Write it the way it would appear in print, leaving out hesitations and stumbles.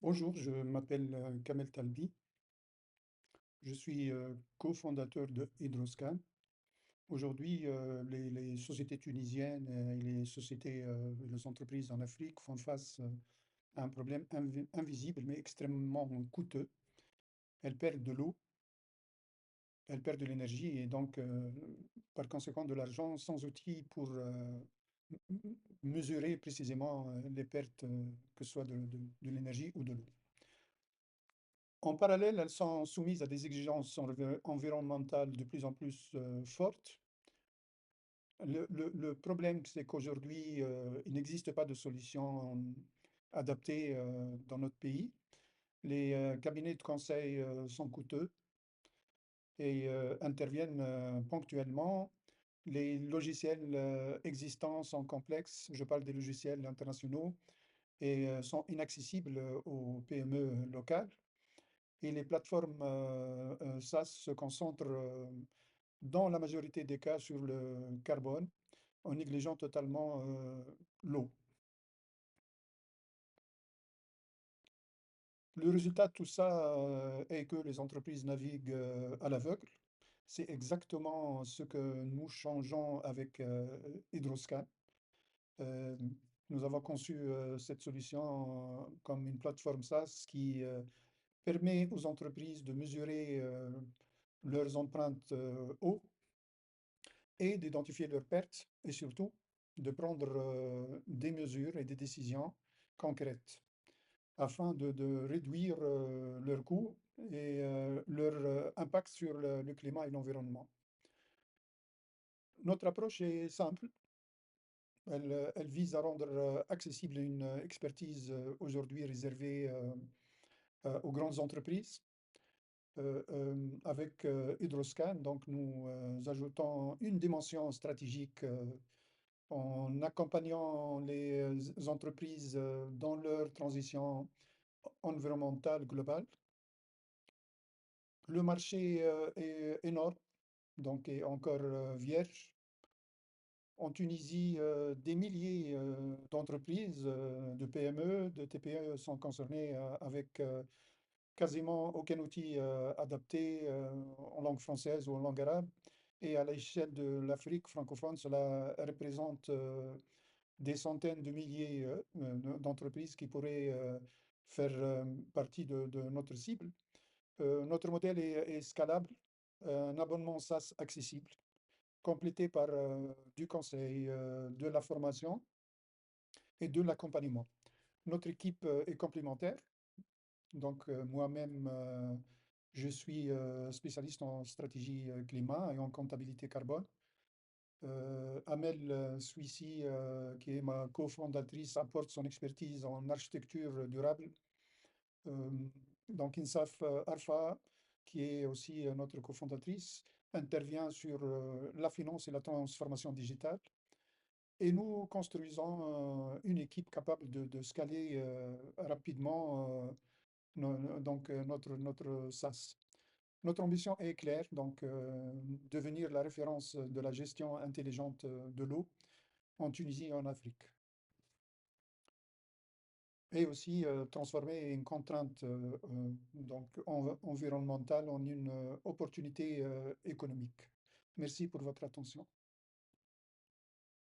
Bonjour, je m'appelle Kamel Talbi. Je suis cofondateur de Hydroscan. Aujourd'hui, les sociétés tunisiennes et les sociétés et les entreprises en Afrique font face à un problème invisible mais extrêmement coûteux. Elles perdent de l'eau, elles perdent de l'énergie et donc, par conséquent, de l'argent sans outils pour m- m- mesurer précisément les pertes, que ce soit de l'énergie ou de l'eau. En parallèle, elles sont soumises à des exigences environnementales de plus en plus fortes. Le problème, c'est qu'aujourd'hui, il n'existe pas de solution adaptée dans notre pays. Les cabinets de conseil sont coûteux et interviennent ponctuellement. Les logiciels existants sont complexes. Je parle des logiciels internationaux et sont inaccessibles aux PME locales. Et les plateformes SaaS se concentrent dans la majorité des cas sur le carbone en négligeant totalement l'eau. Le résultat de tout ça est que les entreprises naviguent à l'aveugle. C'est exactement ce que nous changeons avec Hydroscan. Euh, Nous avons conçu cette solution comme une plateforme SaaS qui permet aux entreprises de mesurer leurs empreintes eau et d'identifier leurs pertes et surtout de prendre des mesures et des décisions concrètes afin de réduire leurs coûts et leur impact sur le climat et l'environnement. Notre approche est simple. Elle vise à rendre accessible une expertise aujourd'hui réservée aux grandes entreprises. Avec Hydroscan, donc nous ajoutons une dimension stratégique en accompagnant les entreprises dans leur transition environnementale globale. Le marché est énorme, donc est encore vierge. En Tunisie, des milliers d'entreprises, de PME, de TPE sont concernées avec quasiment aucun outil adapté en langue française ou en langue arabe. Et à l'échelle de l'Afrique francophone, cela représente des centaines de milliers d'entreprises qui pourraient faire partie de notre cible. Notre modèle est scalable, un abonnement SaaS accessible, complété par du conseil, de la formation et de l'accompagnement. Notre équipe est complémentaire. Donc, moi-même, je suis spécialiste en stratégie climat et en comptabilité carbone. Amel Suissi, qui est ma cofondatrice, apporte son expertise en architecture durable. Euh, donc, Insaf Arfa, qui est aussi notre cofondatrice, intervient sur la finance et la transformation digitale. Et nous construisons une équipe capable de scaler rapidement notre SaaS. Notre ambition est claire, donc devenir la référence de la gestion intelligente de l'eau en Tunisie et en Afrique. Et aussi transformer une contrainte environnementale en une opportunité économique. Merci pour votre attention.